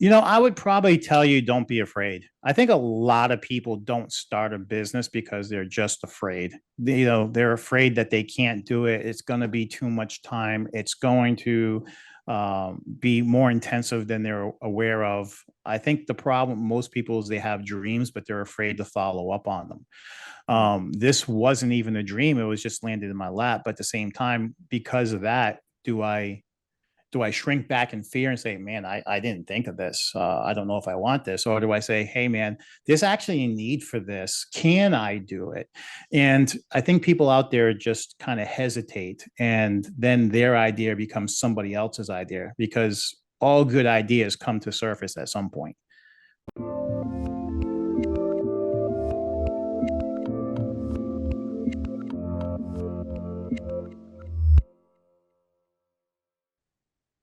I would probably tell you don't be afraid. I think a lot of people don't start a business because they're just afraid. They're afraid that they can't do it. It's going to be too much time. It's going to be more intensive than they're aware of. I think the problem with most people is they have dreams, but they're afraid to follow up on them. Mm. This wasn't even a dream. It was just landed in my lap. But at the same time, because of that, do I shrink back in fear and say, man, I didn't think of this. I don't know if I want this. Or do I say, hey, man, there's actually a need for this. Can I do it? And I think people out there just kind of hesitate. And then their idea becomes somebody else's idea because all good ideas come to surface at some point.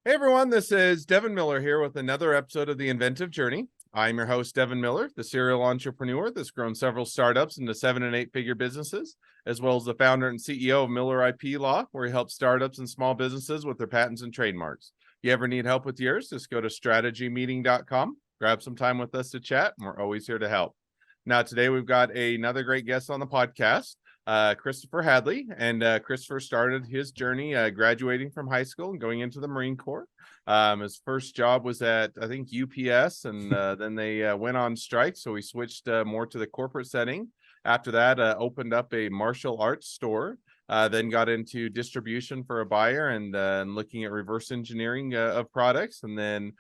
Hey everyone, this is Devin Miller here with another episode of The Inventive Journey. I'm your host, Devin Miller, the serial entrepreneur that's grown several startups into 7- and 8-figure businesses, as well as the founder and CEO of Miller IP Law, where he helps startups and small businesses with their patents and trademarks. If you ever need help with yours, just go to strategymeeting.com, grab some time with us to chat, and we're always here to help. Now, today we've got another great guest on the podcast. Christopher Hadley, and Christopher started his journey graduating from high school and going into the Marine Corps. His first job was at, I think, UPS, and then they went on strike, so he switched more to the corporate setting. After that, opened up a martial arts store, then got into distribution for a buyer and looking at reverse engineering of products, and then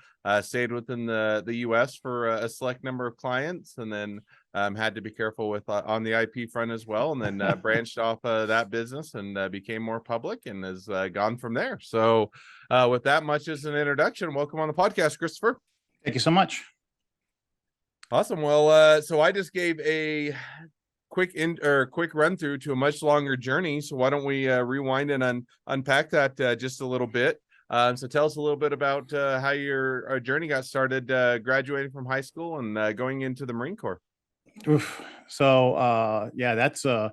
stayed within the US for a select number of clients, and then had to be careful with on the IP front as well, and then branched off that business and became more public and has gone from there. So with that much as an introduction, welcome on the podcast, Christopher. Thank you so much. Awesome. Well, so I just gave a quick run through to a much longer journey. So why don't we rewind and unpack that just a little bit? So tell us a little bit about how your journey got started, graduating from high school and going into the Marine Corps. Oof. So yeah, that's a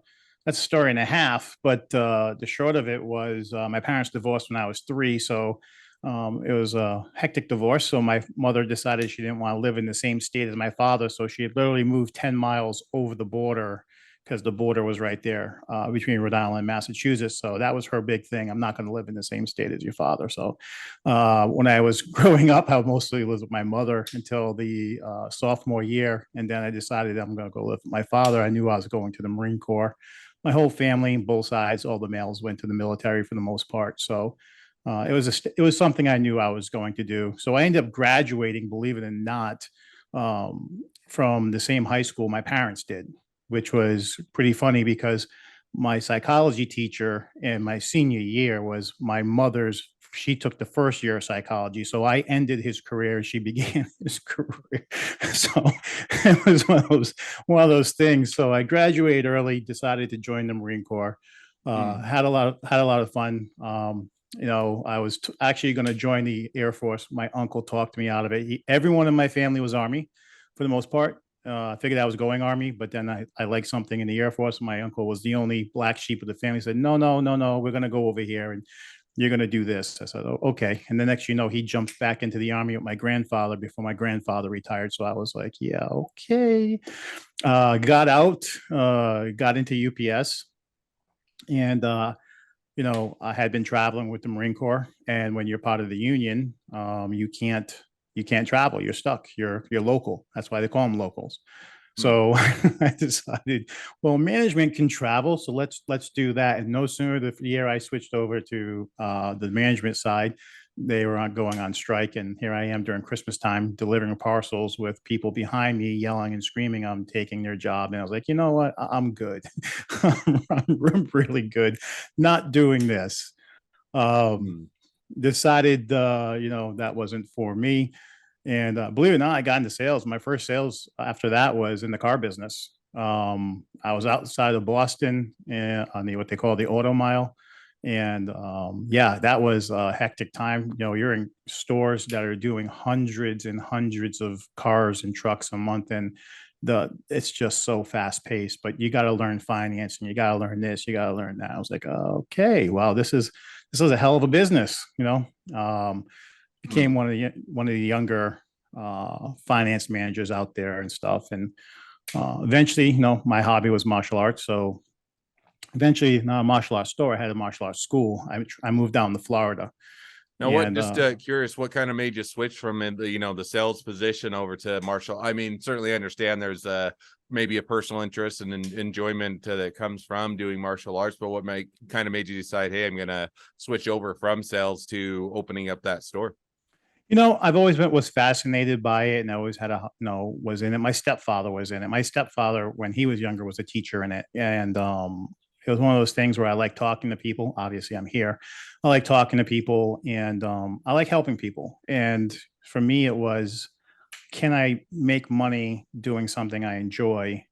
story and a half. But the short of it was my parents divorced when I was 3, so it was a hectic divorce. So my mother decided she didn't want to live in the same state as my father, so she had literally moved 10 miles over the border because the border was right there between Rhode Island and Massachusetts. So that was her big thing. I'm not going to live in the same state as your father. So when I was growing up, I mostly lived with my mother until the sophomore year. And then I decided I'm going to go live with my father. I knew I was going to the Marine Corps. My whole family, both sides, all the males went to the military for the most part. So it was something I knew I was going to do. So I ended up graduating, believe it or not, from the same high school my parents did, which was pretty funny because my psychology teacher in my senior year was my mother's. She took the first year of psychology. So I ended his career. She began his career. So it was one of those things. So I graduated early, decided to join the Marine Corps. Had a lot of fun. I was actually going to join the Air Force. My uncle talked me out of it. Everyone in my family was Army for the most part. I figured I was going Army, but then I liked something in the Air Force. My uncle was the only black sheep of the family. He said, no, no, no, no, we're going to go over here and you're going to do this. I said, oh, okay. And the next, he jumped back into the Army with my grandfather before my grandfather retired. So I was like, yeah, okay. Got out, got into UPS. And I had been traveling with the Marine Corps, and when you're part of the union, you can't travel. You're stuck. You're local. That's why they call them locals. So I decided, well, management can travel, so let's do that. And no sooner the year I switched over to the management side, they were going on strike, and here I am during Christmas time delivering parcels with people behind me yelling and screaming I'm taking their job. And I was like, you know what? I'm good. I'm really good not doing this. Decided, that wasn't for me. And believe it or not, I got into sales. My first sales after that was in the car business. I was outside of Boston on what they call the auto mile. And yeah, that was a hectic time. You're in stores that are doing hundreds and hundreds of cars and trucks a month. And it's just so fast paced, but you got to learn finance and you got to learn this, you got to learn that. I was like, okay, wow, this is a hell of a business. Became one of the younger finance managers out there and stuff. And eventually, my hobby was martial arts. So eventually, not a martial arts store, I had a martial arts school. I moved down to Florida. Now, what And just curious, what kind of made you switch from the sales position over to martial? I mean, certainly I understand there's maybe a personal interest and enjoyment that comes from doing martial arts, but what kind of made you decide, hey, I'm going to switch over from sales to opening up that store? I've always was fascinated by it, and I always had was in it. My stepfather was in it. My stepfather, when he was younger, was a teacher in it, and it was one of those things where I like talking to people. Obviously, I'm here. I like talking to people, and I like helping people. And for me, it was, can I make money doing something I enjoy,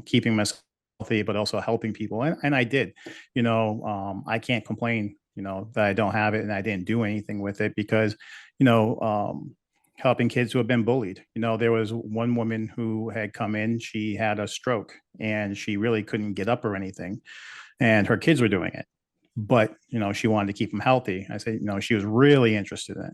keeping myself healthy, but also helping people? And I did. I can't complain, that I don't have it and I didn't do anything with it because, you know, um, helping kids who have been bullied. There was one woman who had come in, she had a stroke and she really couldn't get up or anything, and her kids were doing it. But, she wanted to keep them healthy. I said, she was really interested in it.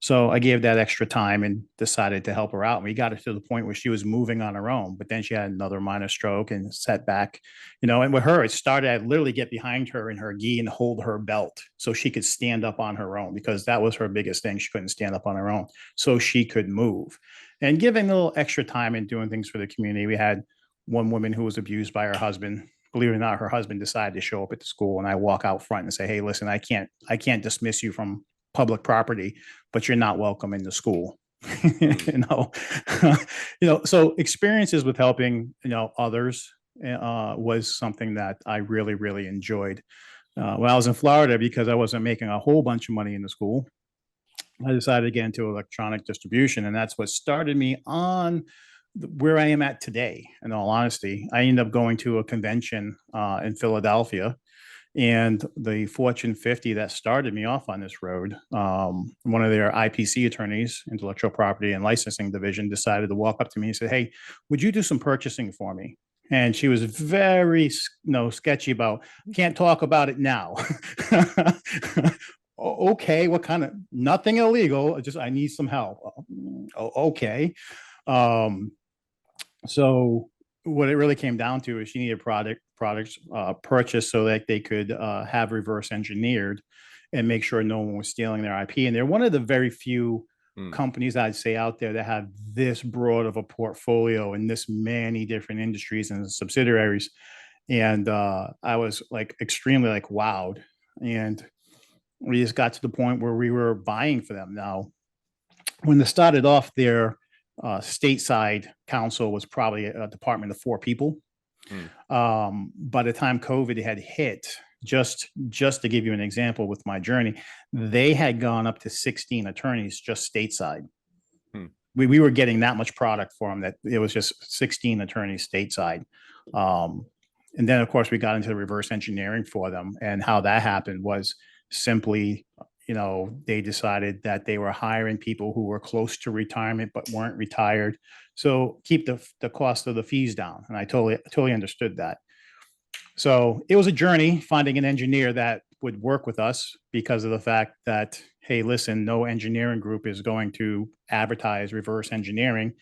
So I gave that extra time and decided to help her out. And we got it to the point where she was moving on her own, but then she had another minor stroke and setback, and with her, it started, I'd literally get behind her in her gi and hold her belt so she could stand up on her own, because that was her biggest thing. She couldn't stand up on her own, so she could move. And giving a little extra time and doing things for the community. We had one woman who was abused by her husband. Believe it or not, her husband decided to show up at the school, and I walk out front and say, "Hey, listen, I can't dismiss you from public property, but you're not welcome in the school." you know, so experiences with helping, others was something that I really, really enjoyed. When I was in Florida, because I wasn't making a whole bunch of money in the school, I decided to get into electronic distribution, and that's what started me on where I am at today. In all honesty, I ended up going to a convention in Philadelphia, and the Fortune 50 that started me off on this road, one of their IPC attorneys, intellectual property and licensing division, decided to walk up to me and said, "Hey, would you do some purchasing for me?" And she was very, sketchy about, "Can't talk about it now." Okay, what kind of, nothing illegal, just I need some help. Okay. Um, so what it really came down to is she needed products purchased so that they could have reverse engineered and make sure no one was stealing their IP. And they're one of the very few companies, I'd say, out there that have this broad of a portfolio in this many different industries and subsidiaries. And I was like extremely like wowed. And we just got to the point where we were buying for them. Now, when they started off, their stateside council was probably a department of 4 people. By the time COVID had hit, just to give you an example with my journey, they had gone up to 16 attorneys just stateside. We were getting that much product for them that it was just 16 attorneys stateside. And then, of course, we got into the reverse engineering for them. And how that happened was simply, they decided that they were hiring people who were close to retirement but weren't retired. So keep the cost of the fees down. And I totally understood that. So it was a journey finding an engineer that would work with us, because of the fact that, hey, listen, no engineering group is going to advertise reverse engineering,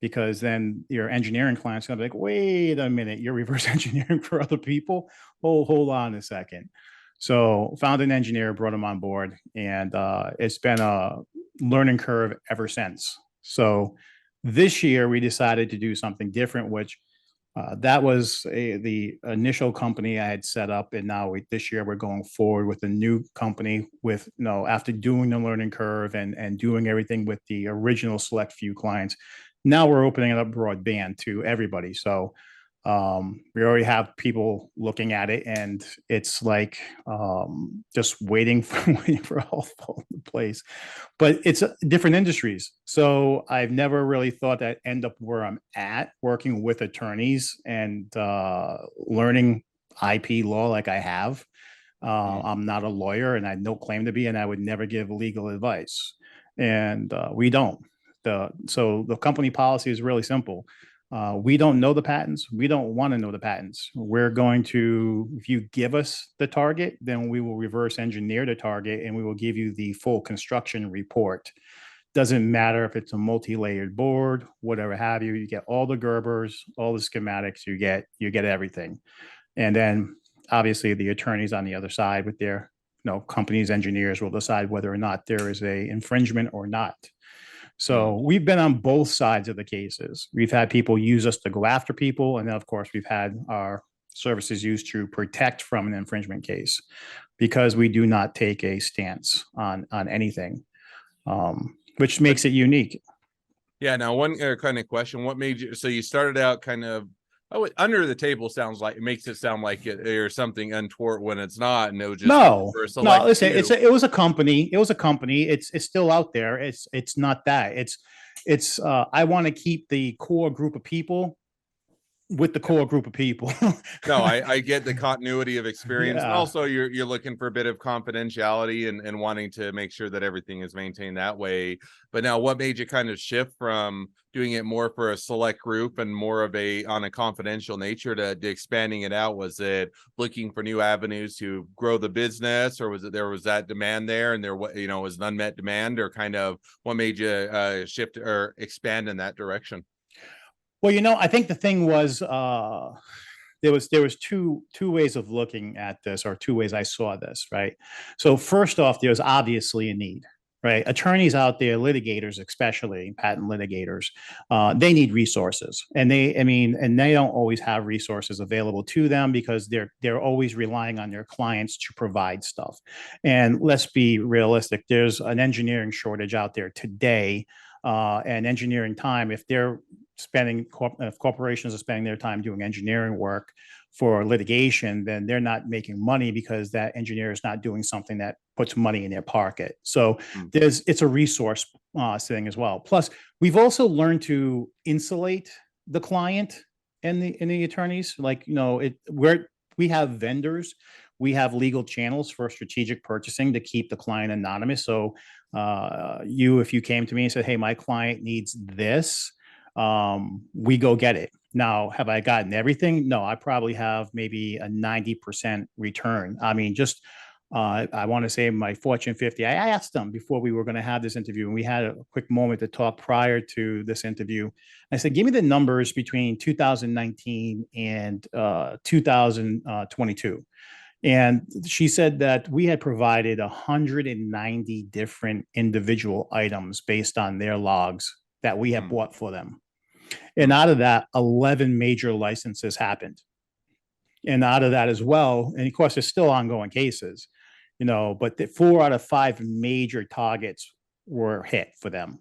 because then your engineering client's gonna be like, wait a minute, you're reverse engineering for other people? Hold on a second. So found an engineer, brought him on board, and it's been a learning curve ever since. So this year we decided to do something different, which that was the initial company I had set up, and now this year we're going forward with a new company with, after doing the learning curve and doing everything with the original select few clients. Now we're opening it up broadband to everybody. So we already have people looking at it, and it's like just waiting for all to fall into place. But it's different industries, so I've never really thought that end up where I'm at, working with attorneys and learning IP law like I have. I'm not a lawyer, and I had no claim to be, and I would never give legal advice, and we don't. So the company policy is really simple. We don't know the patents. We don't want to know the patents. We're going to, if you give us the target, then we will reverse engineer the target, and we will give you the full construction report Doesn't matter if it's a multi-layered board, whatever have you. You get all the Gerbers, all the schematics. You get everything, and then obviously the attorneys on the other side with their companies engineers will decide whether or not there is a infringement or not. So we've been on both sides of the cases. We've had people use us to go after people, and then of course we've had our services used to protect from an infringement case, because we do not take a stance on anything, which makes it unique. Yeah. Now, one kind of question: what made you? So you started out kind of under the table. Sounds like it makes it sound like it or something untoward when it's not. And it was just No. Listen, few. it was a company. It was a company. It's still out there. It's not that. It's I want to keep the core group of people with the core group of people. No, I get the continuity of experience. And Yeah. also you're looking for a bit of confidentiality and wanting to make sure that everything is maintained that way. But now, what made you kind of shift from doing it more for a select group and more of on a confidential nature to expanding it out? Was it looking for new avenues to grow the business, or was it there was that demand there and there was an unmet demand, or kind of what made you shift or expand in that direction? Well, I think the thing was there was two ways of looking at this, or two ways I saw this, right? So first off, there's obviously a need, right? Attorneys out there, litigators, especially patent litigators, they need resources, and they don't always have resources available to them because they're always relying on their clients to provide stuff. And let's be realistic, there's an engineering shortage out there today, and engineering time. If corporations are spending their time doing engineering work for litigation, then they're not making money because that engineer is not doing something that puts money in their pocket. So it's a resource thing as well. Plus, we've also learned to insulate the client and the attorneys. Like, we have vendors, we have legal channels for strategic purchasing to keep the client anonymous. So if you came to me and said, hey, my client needs this, we go get it. Now, have I gotten everything? No, I probably have maybe a 90% return. I mean, just I want to say my Fortune 50, I asked them before we were going to have this interview, and we had a quick moment to talk prior to this interview. I said, give me the numbers between 2019 and 2022. And she said that we had provided 190 different individual items based on their logs that we have bought for them. And out of that, 11 major licenses happened. And out of that as well, and of course, there's still ongoing cases, but the 4 out of 5 major targets were hit for them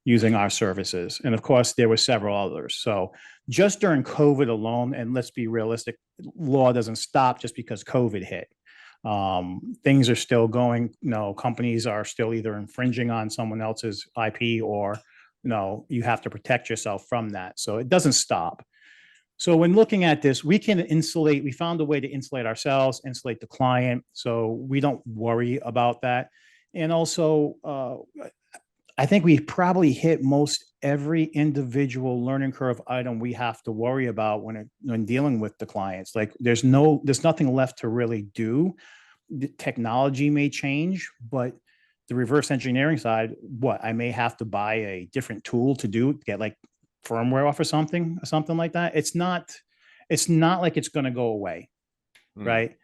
using our services. And of course, there were several others. So just during COVID alone, and let's be realistic, law doesn't stop just because COVID hit. Things are still going, companies are still either infringing on someone else's IP, or you have to protect yourself from that. So it doesn't stop. So when looking at this, we found a way to insulate ourselves, insulate the client, so we don't worry about that. And also, I think we probably hit most every individual learning curve item we have to worry about when dealing with the clients. Like there's nothing left to really do. The technology may change, but the reverse engineering side, I may have to buy a different tool to get like firmware off or something like that. It's not like it's going to go away, right?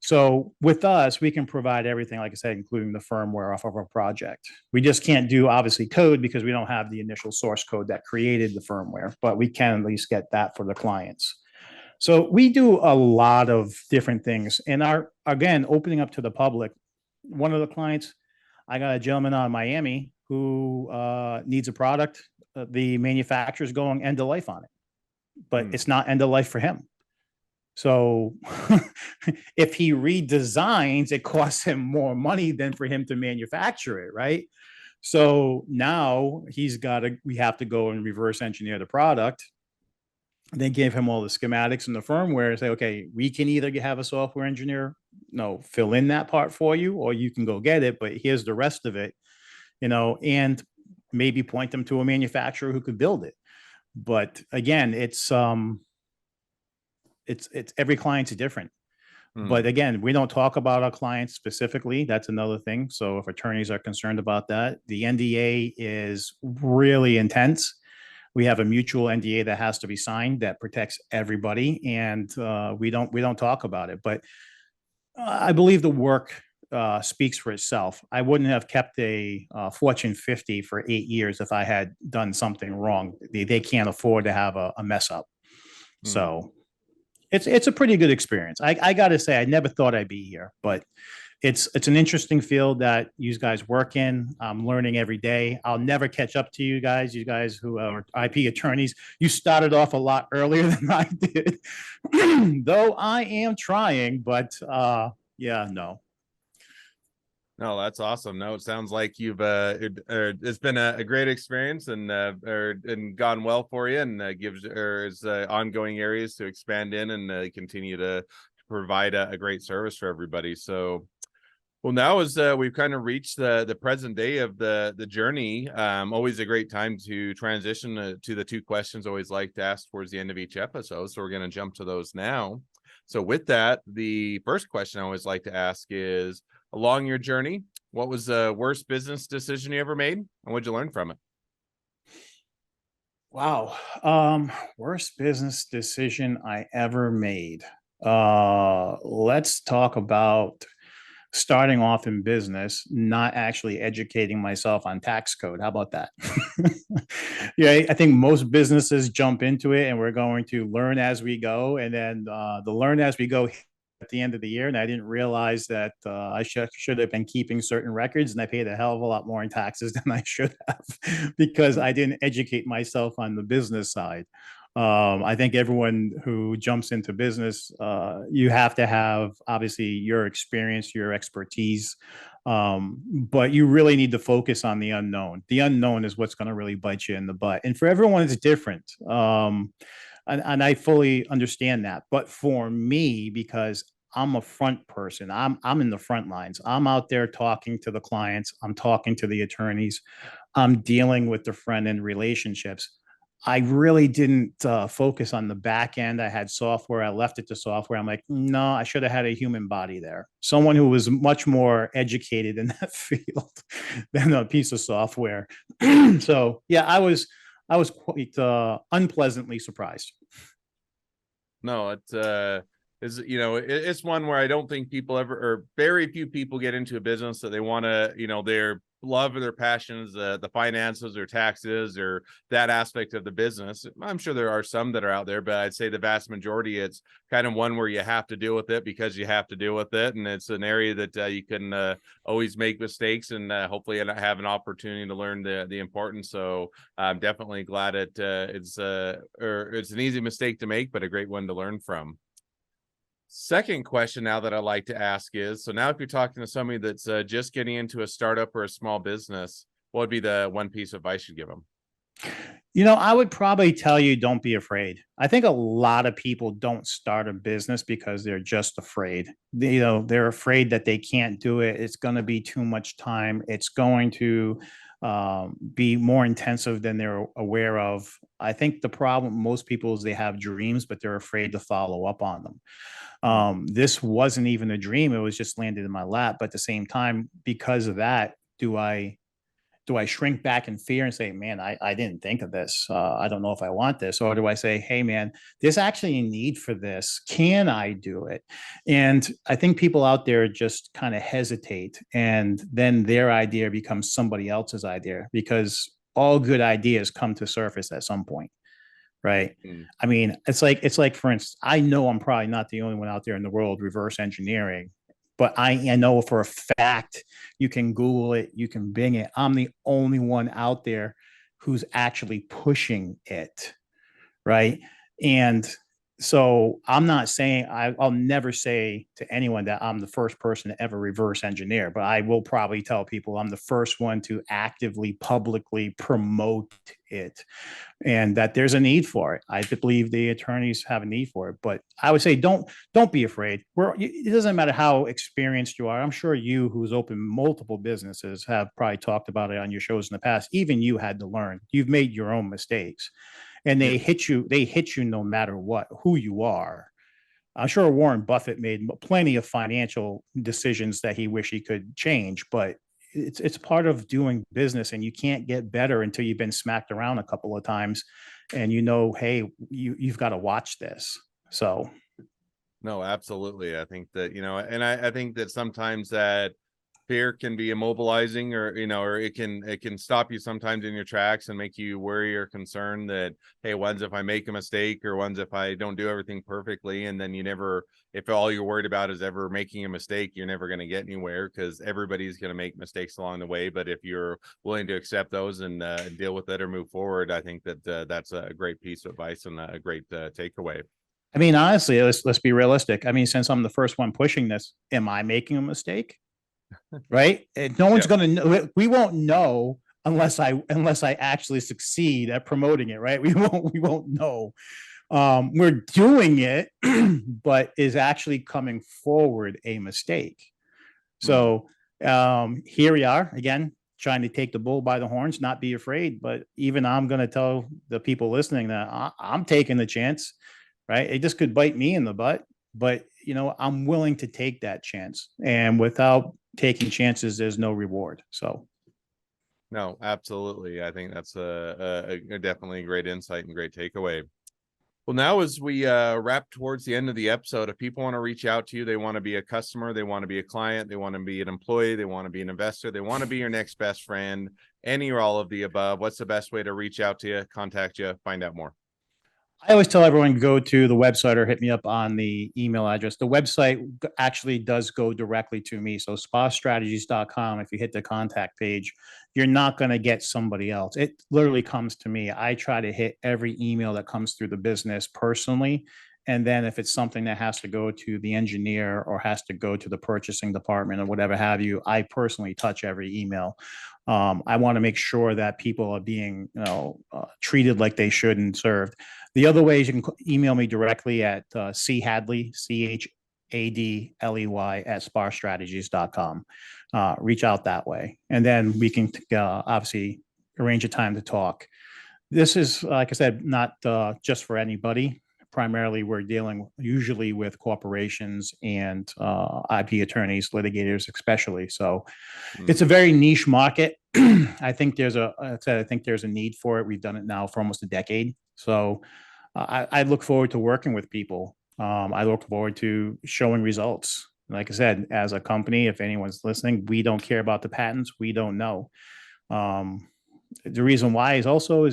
So with us, we can provide everything, like I said, including the firmware off of our project. We just can't do obviously code because we don't have the initial source code that created the firmware, but we can at least get that for the clients. So we do a lot of different things. And again, opening up to the public, one of the clients, I got a gentleman out of Miami who needs a product. The manufacturer's going end of life on it, but it's not end of life for him. So if he redesigns, it costs him more money than for him to manufacture it, right? So now we have to go and reverse engineer the product. They gave him all the schematics and the firmware and say, okay, we can either have a software engineer, fill in that part for you, or you can go get it, but here's the rest of it, and maybe point them to a manufacturer who could build it. But again, it's every client's different. But again, we don't talk about our clients specifically. That's another thing. So if attorneys are concerned about that, the NDA is really intense. We have a mutual NDA that has to be signed that protects everybody, and we don't talk about it. But I believe the work speaks for itself. I wouldn't have kept a Fortune 50 for 8 years if I had done something wrong. They can't afford to have a mess up. So it's a pretty good experience. I got to say, I never thought I'd be here, but it's an interesting field that you guys work in. I'm learning every day. I'll never catch up to you guys who are IP attorneys. You started off a lot earlier than I did, though I am trying, but yeah, no. No, that's awesome. No, it sounds like you've it's been a great experience and gone well for you, and gives is ongoing areas to expand in and continue to provide a great service for everybody. So, well, now as we've kind of reached the present day of the journey, always a great time to transition to the two questions I always like to ask towards the end of each episode. So we're going to jump to those now. So with that, the first question I always like to ask is, along your journey, what was the worst business decision you ever made, and what'd you learn from it? Wow. Worst business decision I ever made. Let's talk about starting off in business, not actually educating myself on tax code. How about that? Yeah, I think most businesses jump into it and we're going to learn as we go. And then the learn as we go at the end of the year. And I didn't realize that I should have been keeping certain records, and I paid a hell of a lot more in taxes than I should have because I didn't educate myself on the business side. I think everyone who jumps into business, you have to have obviously your experience, your expertise, but you really need to focus on the unknown. The unknown is what's going to really bite you in the butt. And for everyone, it's different. And I fully understand that. But for me, because I'm a front person, I'm in the front lines. I'm out there talking to the clients. I'm talking to the attorneys. I'm dealing with the front end relationships. I really didn't focus on the back end. I had software. I left it to software. I'm like, no, I should have had a human body there. Someone who was much more educated in that field than a piece of software. So yeah, I was quite unpleasantly surprised. No, it's one where I don't think people ever, or very few people get into a business that they want to, their love or their passions, the finances or taxes or that aspect of the business. I'm sure there are some that are out there, but I'd say the vast majority, it's kind of one where you have to deal with it because you have to deal with it. And it's an area that you can always make mistakes and hopefully have an opportunity to learn the importance. So I'm definitely glad it's an easy mistake to make, but a great one to learn from. Second question now that I like to ask is, so now if you're talking to somebody that's just getting into a startup or a small business, what would be the one piece of advice you'd give them? I would probably tell you don't be afraid. I think a lot of people don't start a business because they're just afraid. They're afraid that they can't do it. It's going to be too much time. It's going to be more intensive than they're aware of. I think the problem most people is they have dreams, but they're afraid to follow up on them. This wasn't even a dream. It was just landed in my lap. But at the same time, because of that, do I shrink back in fear and say, man, I didn't think of this. I don't know if I want this. Or do I say, hey, man, there's actually a need for this. Can I do it? And I think people out there just kind of hesitate. And then their idea becomes somebody else's idea because all good ideas come to surface at some point. Right. I mean, it's like, for instance, I know I'm probably not the only one out there in the world reverse engineering, but I know for a fact you can Google it, you can Bing it. I'm the only one out there who's actually pushing it. Right. And so I'm not saying I'll never say to anyone that I'm the first person to ever reverse engineer, but I will probably tell people I'm the first one to actively publicly promote it and that there's a need for it. I believe the attorneys have a need for it, but I would say don't be afraid. It doesn't matter how experienced you are. I'm sure you, who's opened multiple businesses, have probably talked about it on your shows in the past. Even you had to learn. You've made your own mistakes, and they hit you. They hit you no matter what, who you are. I'm sure Warren Buffett made plenty of financial decisions that he wish he could change, but it's part of doing business, and you can't get better until you've been smacked around a couple of times, and hey, you've got to watch this. So No, absolutely. I think that, and I think that sometimes that fear can be immobilizing, or or it can stop you sometimes in your tracks and make you worry or concerned that, hey, when's if I make a mistake, or when's if I don't do everything perfectly, and then if all you're worried about is ever making a mistake, you're never going to get anywhere, because everybody's going to make mistakes along the way. But if you're willing to accept those and deal with it or move forward, I think that that's a great piece of advice and a great takeaway. I mean, honestly, let's be realistic. I mean, since I'm the first one pushing this, am I making a mistake? Right? And no one's going to know. We won't know unless I actually succeed at promoting it. Right? We won't know. We're doing it, but is actually coming forward a mistake? So here we are again, trying to take the bull by the horns, not be afraid. But even I'm going to tell the people listening that I'm taking the chance. Right? It just could bite me in the butt, but I'm willing to take that chance. And without taking chances, there's no reward. So no, absolutely. I think that's a definitely a great insight and great takeaway. Well, now as we wrap towards the end of the episode, if people want to reach out to you, they want to be a customer, they want to be a client, they want to be an employee, they want to be an investor, they want to be your next best friend, any or all of the above, what's the best way to reach out to you, contact you, find out more? I always tell everyone, go to the website or hit me up on the email address. The website actually does go directly to me. So spastrategies.com, if you hit the contact page, you're not going to get somebody else. It literally comes to me. I try to hit every email that comes through the business personally. And then if it's something that has to go to the engineer or has to go to the purchasing department or whatever have you, I personally touch every email. I want to make sure that people are being treated like they should and served. The other way is you can email me directly at Hadley, CHADLEY at spastrategies.com. Reach out that way. And then we can obviously arrange a time to talk. This is, like I said, not just for anybody. Primarily, we're dealing usually with corporations and IP attorneys, litigators, especially. So it's a very niche market. I think there's a need for it. We've done it now for almost a decade. So I look forward to working with people. I look forward to showing results. Like I said, as a company, if anyone's listening, we don't care about the patents. We don't know. The reason why is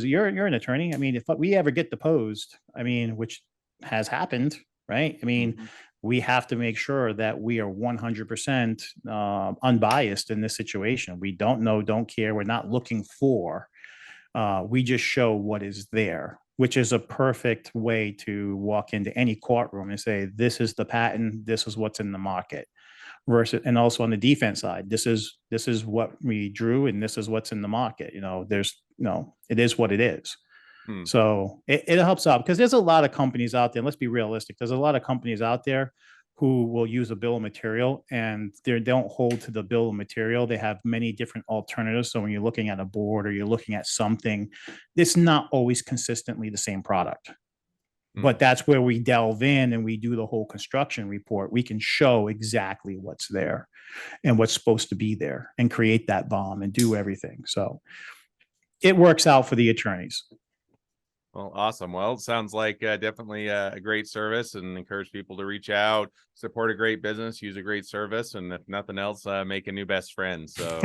you're an attorney. I mean, if we ever get deposed, I mean, which has happened, right? I mean, we have to make sure that we are 100% unbiased in this situation. We don't know, don't care. We're not looking for. We just show what is there, which is a perfect way to walk into any courtroom and say, this is the patent, this is what's in the market. Versus, and also on the defense side, this is what we drew and this is what's in the market. It is what it is. So it helps out because there's a lot of companies out there. Let's be realistic. There's a lot of companies out there who will use a bill of material and they don't hold to the bill of material. They have many different alternatives. So when you're looking at a board or you're looking at something, it's not always consistently the same product. But that's where we delve in and we do the whole construction report. We can show exactly what's there and what's supposed to be there and create that bomb and do everything. So it works out for the attorneys. Well, awesome. Well, it sounds like definitely a great service, and encourage people to reach out, support a great business, use a great service, and if nothing else, make a new best friend. So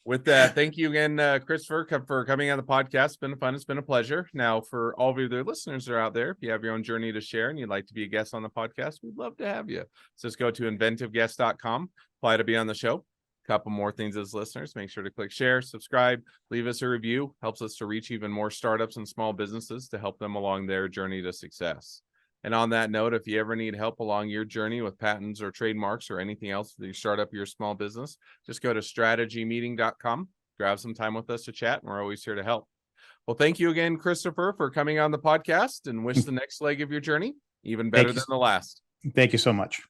with that, thank you again, Christopher, for coming on the podcast. It's been fun. It's been a pleasure. Now, for all of you other listeners that are out there, if you have your own journey to share and you'd like to be a guest on the podcast, we'd love to have you. So just go to inventiveguest.com, apply to be on the show. Couple more things as listeners, make sure to click share, subscribe, leave us a review. Helps us to reach even more startups and small businesses to help them along their journey to success. And on that note, if you ever need help along your journey with patents or trademarks or anything else to start up your small business, just go to strategymeeting.com, grab some time with us to chat, and we're always here to help. Well, thank you again, Christopher, for coming on the podcast, and wish the next leg of your journey even better than the last. Thank you so much.